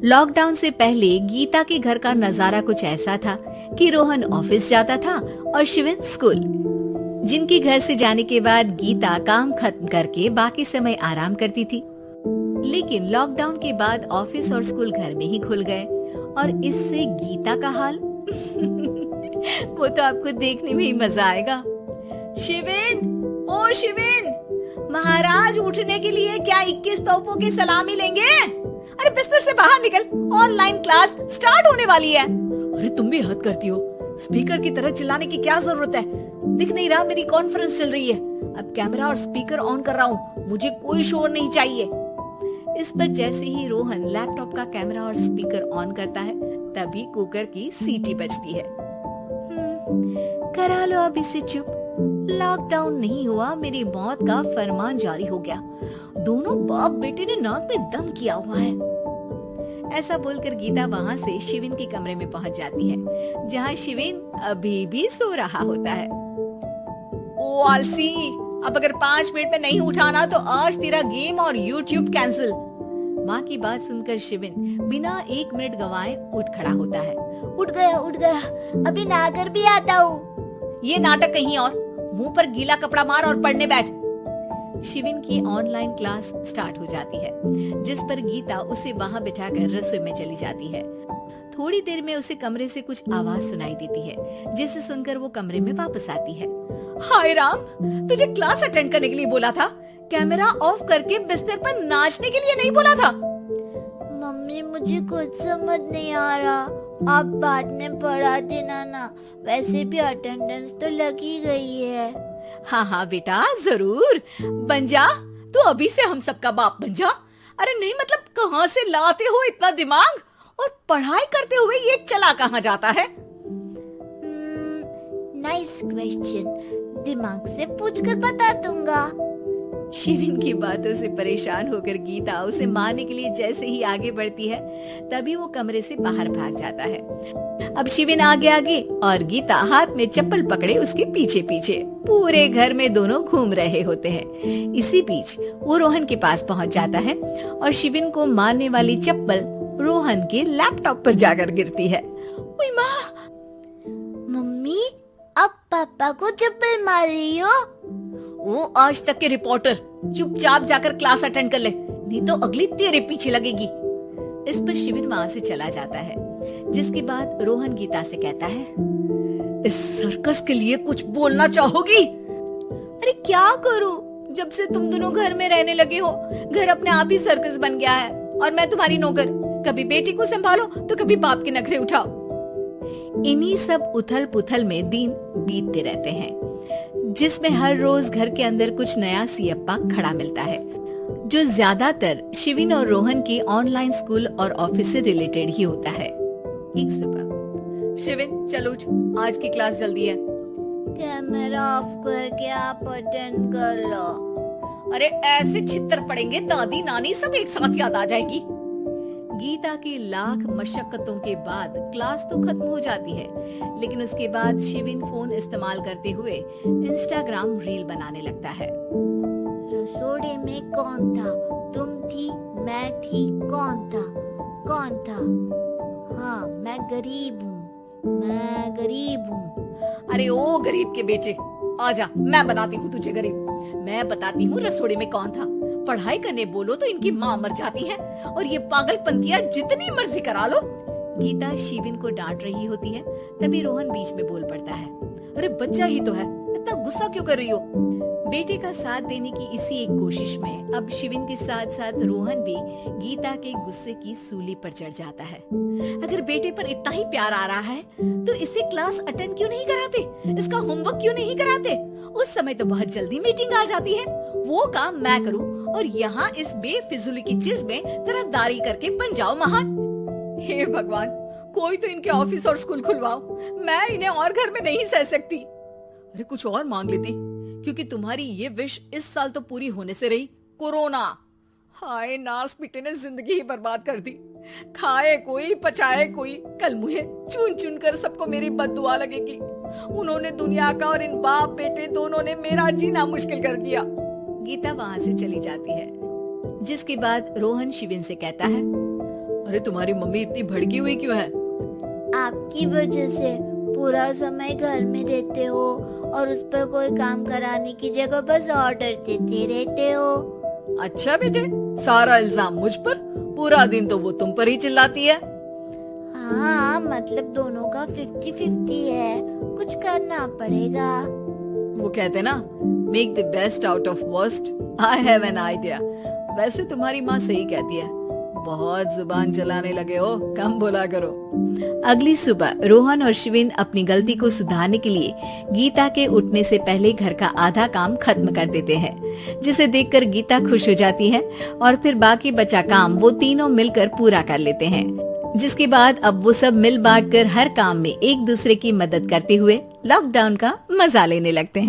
Lockdown से पहले गीता के घर का नजारा कुछ ऐसा था कि रोहन ऑफिस जाता था और शिविन स्कूल। जिनके घर से जाने के बाद गीता काम खत्म करके बाकी समय आराम करती थी। लेकिन लॉकडाउन के बाद ऑफिस और स्कूल घर में ही खुल गए और इससे गीता का हाल वो तो आपको देखने में ही मजा आएगा। शिविन, ओ शिविन, महाराज उठने के लिए क्या 21 तोपों की सलामी लेंगे? अरे बिस्तर से बाहर निकल, ऑनलाइन क्लास स्टार्ट होने वाली है। अरे तुम भी हद करती हो, स्पीकर की तरह चिल्लाने की क्या जरूरत है? दिख नहीं रहा मेरी कॉन्फ्रेंस चल रही है। अब कैमरा और स्पीकर ऑन कर रहा हूँ, मुझे कोई शोर नहीं चाहिए। इस पर जैसे ही रोहन लैपटॉप का कैमरा और स्पीकर ऑन करता है तभी कुकर की सीटी बजती है। करा लो अब इसे चुप। लॉकडाउन नहीं हुआ, मेरी मौत का फरमान जारी हो गया। दोनों बाप बेटे ने नाक में दम किया हुआ है। ऐसा बोलकर गीता वहाँ से शिविन के कमरे में पहुँच जाती है, जहाँ शिविन अभी भी सो रहा होता है। ओ आलसी, अब अगर 5 मिनट में नहीं उठाना तो आज तेरा गेम और यूट्यूब कैंसिल। माँ की बात सुनकर शिविन बिना 1 मिनट गवाए उठ खड़ा होता है। उठ गया, अभी नहाकर भी आता हूँ। ये नाटक कहीं और, मुंह पर गीला कपड़ा मार और पढ़ने बैठ। शिविन की ऑनलाइन क्लास स्टार्ट हो जाती है, जिस पर गीता उसे वहां बिठाकर रसोई में चली जाती है। थोड़ी देर में उसे कमरे से कुछ आवाज सुनाई देती है, जिसे सुनकर वो कमरे में वापस आती है। हाय राम, तुझे क्लास अटेंड करने के लिए बोला था, कैमरा ऑफ करके बिस्तर पर नाचने के लिए नहीं बोला था। मम्मी मुझे कुछ समझ नहीं आ रहा, आप बाद में पढ़ा देना ना, वैसे भी अटेंडेंस तो लगी गई है। हाँ बेटा, जरूर बन जा, तू अभी से हम सबका बाप बन जा। अरे नहीं मतलब कहाँ से लाते हो इतना दिमाग, और पढ़ाई करते हुए ये चला कहाँ जाता है? नाइस क्वेश्चन, दिमाग से पूछकर बता दूंगा। शिविन की बातों से परेशान होकर गीता उसे मारने के लिए जैसे ही आगे बढ़ती है तभी वो कमरे से बाहर भाग जाता है। अब शिविन आगे आगे और गीता हाथ में चप्पल पकड़े उसके पीछे पीछे पूरे घर में दोनों घूम रहे होते हैं। इसी बीच वो रोहन के पास पहुंच जाता है और शिविन को मारने वाली चप्पल रोहन के लैपटॉप पर जाकर गिरती है। ओए माँ! मम्मी, अब पापा को चप्पल मार रही हो? वो आज तक के रिपोर्टर, चुपचाप जाकर क्लास अटेंड कर ले, नहीं तो अगली तेरे पीछे लगेगी। इस पर शिविन वहाँ से चला जाता है, जिसके बाद रोहन गीता से कहता है, इस सर्कस के लिए कुछ बोलना चाहोगी? अरे क्या करूं, जब से तुम दोनों घर में रहने लगे हो, घर अपने आप ही सर्कस बन गया है और मैं तुम्हारी नौकर। कभी बेटी को संभालो तो कभी बाप के नखरे उठाओ। इन्हीं सब उथल पुथल में दिन बीतते रहते हैं, जिसमें हर रोज घर के अंदर कुछ नया सियप्पा खड़ा मिलता है, जो ज्यादातर शिविन और रोहन के ऑनलाइन स्कूल और ऑफिस से रिलेटेड ही होता है। एक सुबह, शिविन चलो उठ, आज की क्लास जल्दी है। कैमरा ऑफ करके आप अटेंड कर लो। अरे ऐसे छित्तर पड़ेंगे, दादी नानी सब एक साथ याद आ जाएगी। गीता की लाख मशक्कतों के बाद क्लास तो खत्म हो जाती है, लेकिन उसके बाद शिविन फोन इस्तेमाल करते हुए इंस्टाग्राम रील बनाने लगता है। रसोड़े में कौन था? तुम थी, मैं थी, कौन था? हाँ, मैं गरीब हूँ। अरे ओ गरीब के बेटे, आजा, मैं बनाती हूँ तुझे गरीब। मैं बताती हूँ रसोड़े में कौन था। पढ़ाई करने बोलो तो इनकी माँ मर जाती है और ये पागलपंतियाँ जितनी मर्जी करा लो। गीता शिविन को डांट रही होती है, तभी रोहन बीच में बोल पड़ता है। अरे बच्चा ही तो है, इतना गुस्सा क्यों कर रही हो? बेटे का साथ देने की इसी एक कोशिश में अब शिविन के साथ साथ रोहन भी गीता के गुस्से की सूली पर चढ़ जाता है। अगर बेटे पर इतना ही प्यार आ रहा है तो इसे क्लास अटेंड क्यों नहीं कराते, इसका होमवर्क क्यों नहीं कराते? उस समय तो बहुत जल्दी मीटिंग आ जाती है, वो काम मैं करूँ और यहाँ इस बेफिजूली की चीज में तरफदारी करके बन जाओ महान। हे भगवान, कोई तो इनके ऑफिस और स्कूल खुलवाओ, मैं इन्हें और घर में नहीं सह सकती। अरे कुछ और मांग लेती, क्योंकि तुम्हारी ये विश इस साल तो पूरी होने से रही, कोरोना। हाय नास पिटे ने जिंदगी ही बर्बाद कर दी। खाए कोई पचाए कोई, कल मुझे चुन चुन कर सबको मेरी बद्दुआ लगेगी। उन्होंने दुनिया का और इन बाप बेटे दोनों ने मेरा जीना मुश्किल कर दिया। गीता वहाँ से चली जाती है। जिसके बाद रोहन शिविन से कहता है, अरे तुम्हारी मम्मी इतनी भड़की हुई क्यों है? आपकी वजह से पूरा समय घर में रहते हो और उस पर कोई काम कराने की जगह बस ऑर्डर देते रहते हो। अच्छा बेटे, सारा इल्जाम मुझ पर? पूरा दिन तो वो तुम पर ही चिल्लाती है। हाँ, मतलब दोनों का 50-50 है, कुछ करना पड़ेगा। वो कहते ना, make the best out of worst. I have an idea. वैसे तुम्हारी माँ सही कहती है, बहुत जुबान चलाने लगे हो, कम बोला करो। अगली सुबह रोहन और शिविन अपनी गलती को सुधारने के लिए गीता के उठने से पहले घर का आधा काम खत्म कर देते हैं, जिसे देखकर गीता खुश हो जाती है और फिर बाकी बचा काम वो तीनों मिलकर पूरा कर लेते हैं। जिसके बाद अब वो सब मिल बांट कर हर काम में एक दूसरे की मदद करते हुए लॉकडाउन का मजा लेने लगते हैं।